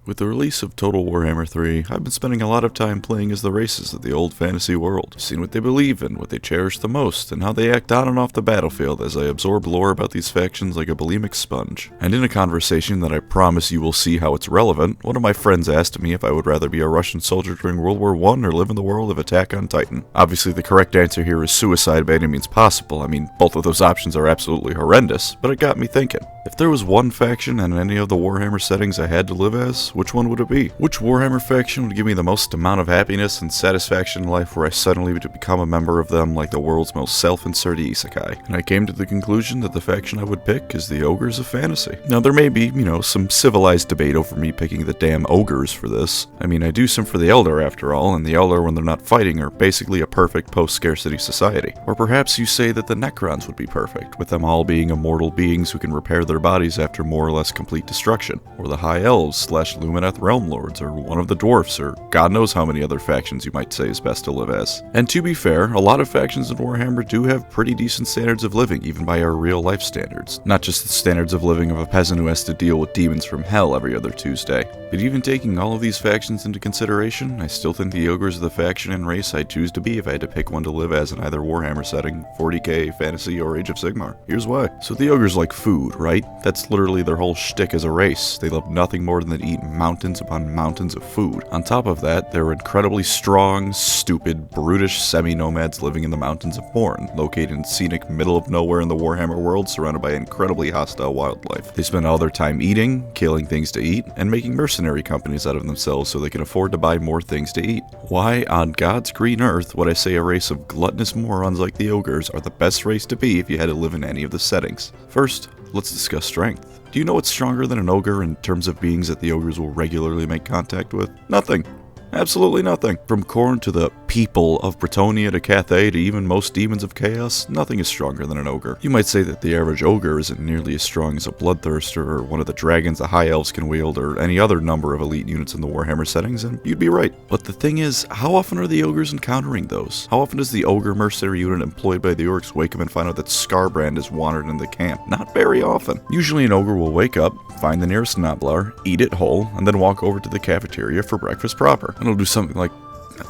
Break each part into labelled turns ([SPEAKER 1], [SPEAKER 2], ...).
[SPEAKER 1] With the release of Total Warhammer 3, I've been spending a lot of time playing as the races of the old fantasy world, seeing what they believe in, what they cherish the most, and how they act on and off the battlefield as I absorb lore about these factions like a bulimic sponge. And in a conversation that I promise you will see how it's relevant, one of my friends asked me if I would rather be a Russian soldier during World War I or live in the world of Attack on Titan. Obviously the correct answer here is suicide by any means possible. I mean, both of those options are absolutely horrendous, but it got me thinking. If there was one faction in any of the Warhammer settings I had to live as, which one would it be? Which Warhammer faction would give me the most amount of happiness and satisfaction in life where I suddenly would become a member of them like the world's most self-inserted isekai? And I came to the conclusion that the faction I would pick is the Ogres of Fantasy. Now there may be, some civilized debate over me picking the damn Ogres for this. I mean, I do some for the Elder after all, and the Elder when they're not fighting are basically a perfect post-scarcity society. Or perhaps you say that the Necrons would be perfect, with them all being immortal beings who can repair their bodies after more or less complete destruction. Or the High Elves / Lumineth Realm Lords, or one of the Dwarfs, or God knows how many other factions you might say is best to live as. And to be fair, a lot of factions in Warhammer do have pretty decent standards of living, even by our real life standards. Not just the standards of living of a peasant who has to deal with demons from hell every other Tuesday. But even taking all of these factions into consideration, I still think the Ogres are the faction and race I'd choose to be if I had to pick one to live as in either Warhammer setting, 40k, Fantasy, or Age of Sigmar. Here's why. So the Ogres like food, right? That's literally their whole shtick as a race. They love nothing more than to eat mountains upon mountains of food. On top of that, they're incredibly strong, stupid, brutish semi-nomads living in the mountains of Morn, located in scenic middle of nowhere in the Warhammer world, surrounded by incredibly hostile wildlife. They spend all their time eating, killing things to eat, and making mercenary companies out of themselves so they can afford to buy more things to eat. Why on God's green earth would I say a race of gluttonous morons like the Ogres are the best race to be if you had to live in any of the settings? First, let's discuss strength. Do you know what's stronger than an ogre in terms of beings that the ogres will regularly make contact with? Nothing. Absolutely nothing. From Khorne to the people of Bretonnia to Cathay to even most demons of chaos, nothing is stronger than an ogre. You might say that the average ogre isn't nearly as strong as a bloodthirster or one of the dragons the high elves can wield or any other number of elite units in the Warhammer settings, and you'd be right. But the thing is, how often are the ogres encountering those? How often does the ogre mercenary unit employed by the orcs wake up and find out that Scarbrand has wandered into the camp? Not very often. Usually an ogre will wake up, find the nearest Gnoblar, eat it whole, and then walk over to the cafeteria for breakfast proper. And he'll do something like,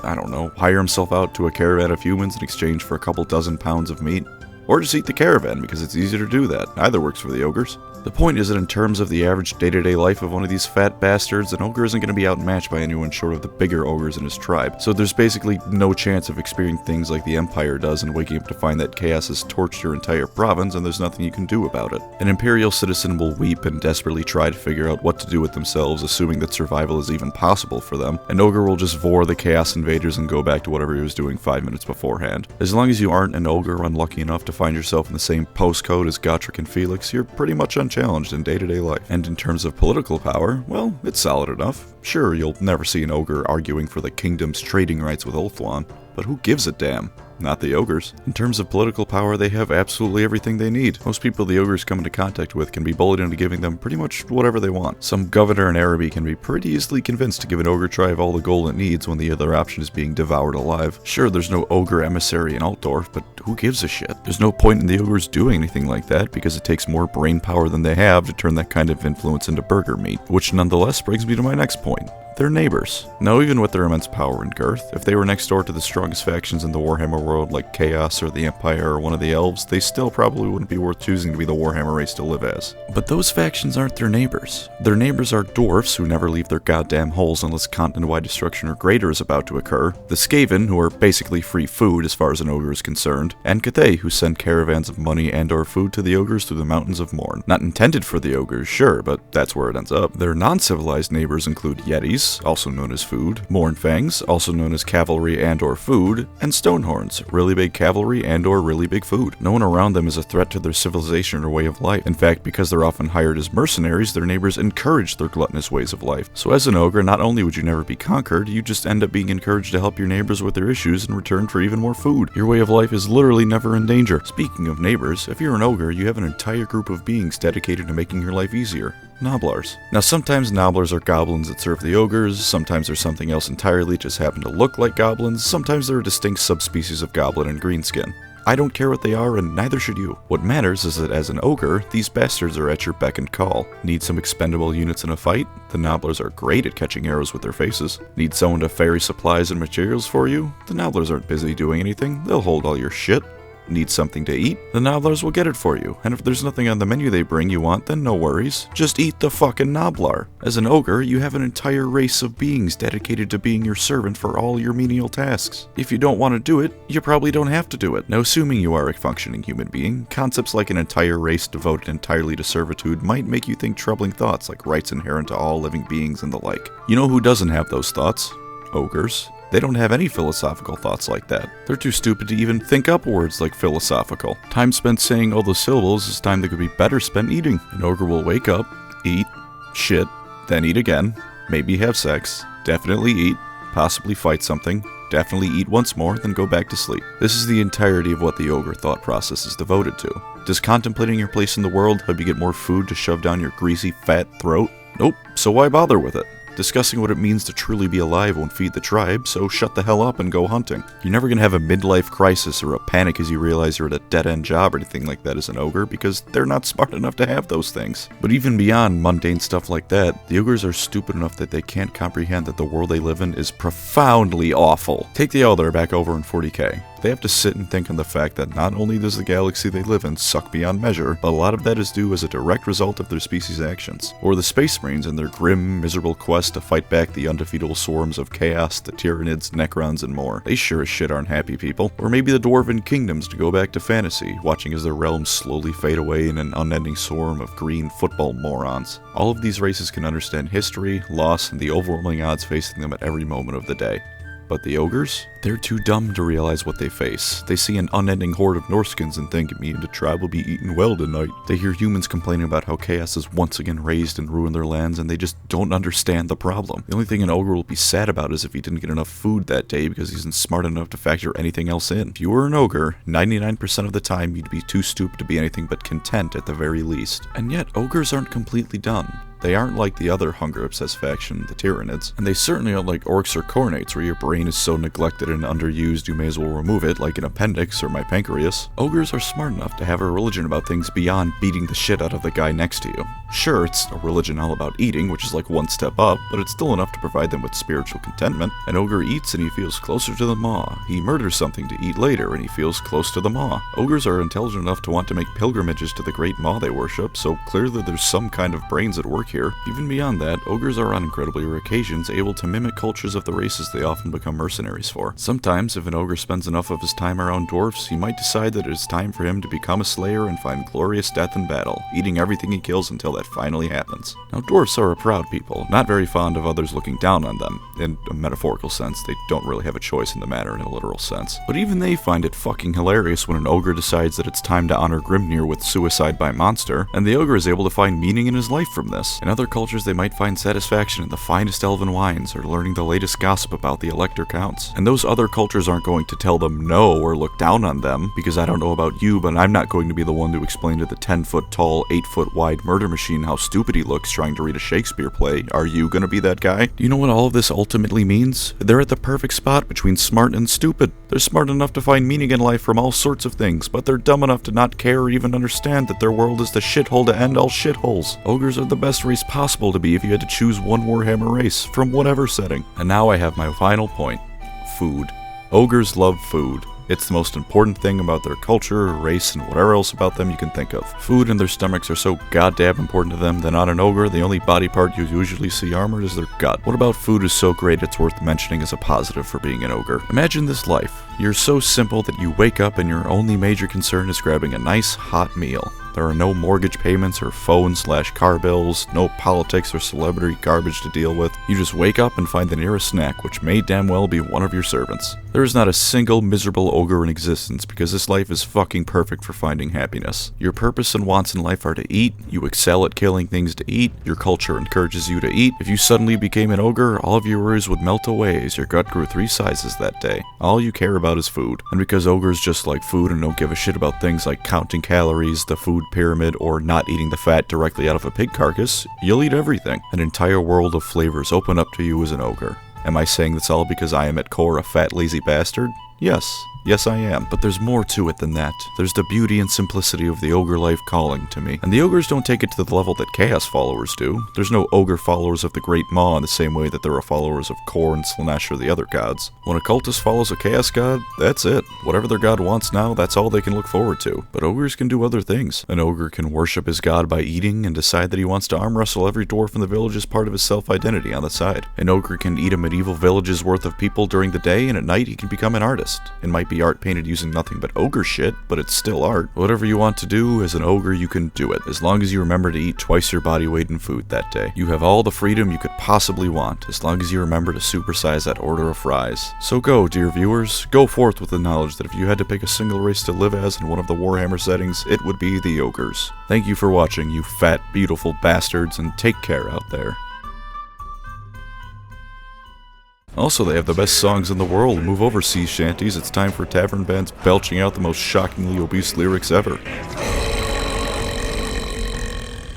[SPEAKER 1] I don't know, hire himself out to a caravan of humans in exchange for a couple dozen pounds of meat. Or just eat the caravan, because it's easier to do that. Either works for the ogres. The point is that in terms of the average day-to-day life of one of these fat bastards, an ogre isn't going to be outmatched by anyone short of the bigger ogres in his tribe. So there's basically no chance of experiencing things like the Empire does and waking up to find that chaos has torched your entire province and there's nothing you can do about it. An Imperial citizen will weep and desperately try to figure out what to do with themselves, assuming that survival is even possible for them. An ogre will just Vore the Chaos Invaders and go back to whatever he was doing 5 minutes beforehand. As long as you aren't an ogre unlucky enough to find yourself in the same postcode as Gotrek and Felix, you're pretty much unchallenged in day-to-day life. And in terms of political power, well, it's solid enough. Sure, you'll never see an ogre arguing for the kingdom's trading rights with Ulthuan, but who gives a damn? Not the ogres. In terms of political power, they have absolutely everything they need. Most people the ogres come into contact with can be bullied into giving them pretty much whatever they want. Some governor in Araby can be pretty easily convinced to give an ogre tribe all the gold it needs when the other option is being devoured alive. Sure, there's no ogre emissary in Altdorf, but who gives a shit? There's no point in the ogres doing anything like that because it takes more brain power than they have to turn that kind of influence into burger meat. Which nonetheless brings me to my next point. They're neighbors. Now, even with their immense power and girth, if they were next door to the strongest factions in the Warhammer world like Chaos or the Empire or one of the Elves, they still probably wouldn't be worth choosing to be the Warhammer race to live as. But those factions aren't their neighbors. Their neighbors are dwarfs who never leave their goddamn holes unless continent-wide destruction or greater is about to occur, the Skaven, who are basically free food as far as an ogre is concerned, and Cathay, who send caravans of money and or food to the ogres through the mountains of Morn. Not intended for the ogres, sure, but that's where it ends up. Their non-civilized neighbors include Yetis, also known as food, Mournfangs, also known as cavalry and or food, and Stonehorns, really big cavalry and or really big food. No one around them is a threat to their civilization or way of life. In fact, because they're often hired as mercenaries, their neighbors encourage their gluttonous ways of life. So as an ogre, not only would you never be conquered, you just end up being encouraged to help your neighbors with their issues in return for even more food. Your way of life is literally never in danger. Speaking of neighbors, if you're an ogre, you have an entire group of beings dedicated to making your life easier. Gnoblars. Now sometimes Gnoblars are goblins that serve the ogres, sometimes they're something else entirely, just happen to look like goblins, sometimes they're a distinct subspecies of goblin and greenskin. I don't care what they are, and neither should you. What matters is that as an ogre, these bastards are at your beck and call. Need some expendable units in a fight? The Gnoblars are great at catching arrows with their faces. Need someone to ferry supplies and materials for you? The Gnoblars aren't busy doing anything, they'll hold all your shit. Need something to eat? The Gnoblars will get it for you, and if there's nothing on the menu they bring you want, then no worries. Just eat the fucking Gnoblar. As an ogre, you have an entire race of beings dedicated to being your servant for all your menial tasks. If you don't want to do it, you probably don't have to do it. Now, assuming you are a functioning human being, concepts like an entire race devoted entirely to servitude might make you think troubling thoughts like rights inherent to all living beings and the like. You know who doesn't have those thoughts? Ogres. They don't have any philosophical thoughts like that. They're too stupid to even think up words like philosophical. Time spent saying all those syllables is time that could be better spent eating. An ogre will wake up, eat, shit, then eat again, maybe have sex, definitely eat, possibly fight something, definitely eat once more, then go back to sleep. This is the entirety of what the ogre thought process is devoted to. Does contemplating your place in the world help you get more food to shove down your greasy, fat throat? Nope, so why bother with it? Discussing what it means to truly be alive won't feed the tribe, so shut the hell up and go hunting. You're never gonna have a midlife crisis or a panic as you realize you're at a dead-end job or anything like that as an ogre, because they're not smart enough to have those things. But even beyond mundane stuff like that, the ogres are stupid enough that they can't comprehend that the world they live in is profoundly awful. Take the Elder back over in 40k. They have to sit and think on the fact that not only does the galaxy they live in suck beyond measure, but a lot of that is due as a direct result of their species' actions. Or the Space Marines and their grim, miserable quest to fight back the undefeatable swarms of chaos, the Tyranids, Necrons, and more. They sure as shit aren't happy people. Or maybe the Dwarven Kingdoms to go back to fantasy, watching as their realms slowly fade away in an unending swarm of green football morons. All of these races can understand history, loss, and the overwhelming odds facing them at every moment of the day. But the ogres? They're too dumb to realize what they face. They see an unending horde of Norskins and think, me and the tribe will be eaten well tonight. They hear humans complaining about how chaos has once again raised and ruined their lands, and they just don't understand the problem. The only thing an ogre will be sad about is if he didn't get enough food that day because he isn't smart enough to factor anything else in. If you were an ogre, 99% of the time you'd be too stupid to be anything but content at the very least. And yet, ogres aren't completely done. They aren't like the other hunger-obsessed faction, the Tyranids, and they certainly aren't like orcs or Khornates, where your brain is so neglected and underused you may as well remove it, like an appendix or my pancreas. Ogres are smart enough to have a religion about things beyond beating the shit out of the guy next to you. Sure, it's a religion all about eating, which is like one step up, but it's still enough to provide them with spiritual contentment. An ogre eats and he feels closer to the maw. He murders something to eat later and he feels close to the maw. Ogres are intelligent enough to want to make pilgrimages to the great maw they worship, so clearly there's some kind of brains at work here. Even beyond that, ogres are on incredibly rare occasions able to mimic cultures of the races they often become mercenaries for. Sometimes, if an ogre spends enough of his time around dwarfs, he might decide that it is time for him to become a slayer and find glorious death in battle, eating everything he kills until that finally happens. Now, dwarfs are a proud people, not very fond of others looking down on them. In a metaphorical sense, they don't really have a choice in the matter in a literal sense. But even they find it fucking hilarious when an ogre decides that it's time to honor Grimnir with suicide by monster, and the ogre is able to find meaning in his life from this. In other cultures, they might find satisfaction in the finest elven wines or learning the latest gossip about the Elector Counts. And those other cultures aren't going to tell them no or look down on them, because I don't know about you, but I'm not going to be the one to explain to the 10-foot tall, 8-foot wide murder machine how stupid he looks trying to read a Shakespeare play. Are you gonna be that guy? Do you know what all of this ultimately means? They're at the perfect spot between smart and stupid. They're smart enough to find meaning in life from all sorts of things, but they're dumb enough to not care or even understand that their world is the shithole to end all shitholes. Ogres are the best race possible to be if you had to choose one Warhammer race, from whatever setting. And now I have my final point. Food. Ogres love food. It's the most important thing about their culture, race, and whatever else about them you can think of. Food and their stomachs are so goddamn important to them that on an ogre, the only body part you usually see armored is their gut. What about food is so great it's worth mentioning as a positive for being an ogre? Imagine this life. You're so simple that you wake up and your only major concern is grabbing a nice, hot meal. There are no mortgage payments or phone/car bills, no politics or celebrity garbage to deal with. You just wake up and find the nearest snack, which may damn well be one of your servants. There is not a single miserable ogre in existence because this life is fucking perfect for finding happiness. Your purpose and wants in life are to eat, you excel at killing things to eat, your culture encourages you to eat. If you suddenly became an ogre, all of your worries would melt away as your gut grew 3 sizes that day. All you care about is food. And because ogres just like food and don't give a shit about things like counting calories, the food pyramid, or not eating the fat directly out of a pig carcass, you'll eat everything. An entire world of flavors open up to you as an ogre. Am I saying this all because I am at core a fat, lazy bastard? Yes. Yes, I am, but there's more to it than that. There's the beauty and simplicity of the ogre life calling to me. And the ogres don't take it to the level that chaos followers do. There's no ogre followers of the Great Maw in the same way that there are followers of Khorne, Slaanesh, or the other gods. When a cultist follows a chaos god, that's it. Whatever their god wants now, that's all they can look forward to. But ogres can do other things. An ogre can worship his god by eating and decide that he wants to arm wrestle every dwarf in the village as part of his self-identity on the side. An ogre can eat a medieval village's worth of people during the day, and at night he can become an artist. It might be art painted using nothing but ogre shit, but it's still art. Whatever you want to do as an ogre, you can do it, as long as you remember to eat twice your body weight in food that day. You have all the freedom you could possibly want, as long as you remember to supersize that order of fries. So go, dear viewers, go forth with the knowledge that if you had to pick a single race to live as in one of the Warhammer settings, it would be the ogres. Thank you for watching, you fat, beautiful bastards, and take care out there. Also, they have the best songs in the world. Move over, sea shanties. It's time for tavern bands belching out the most shockingly obese lyrics ever.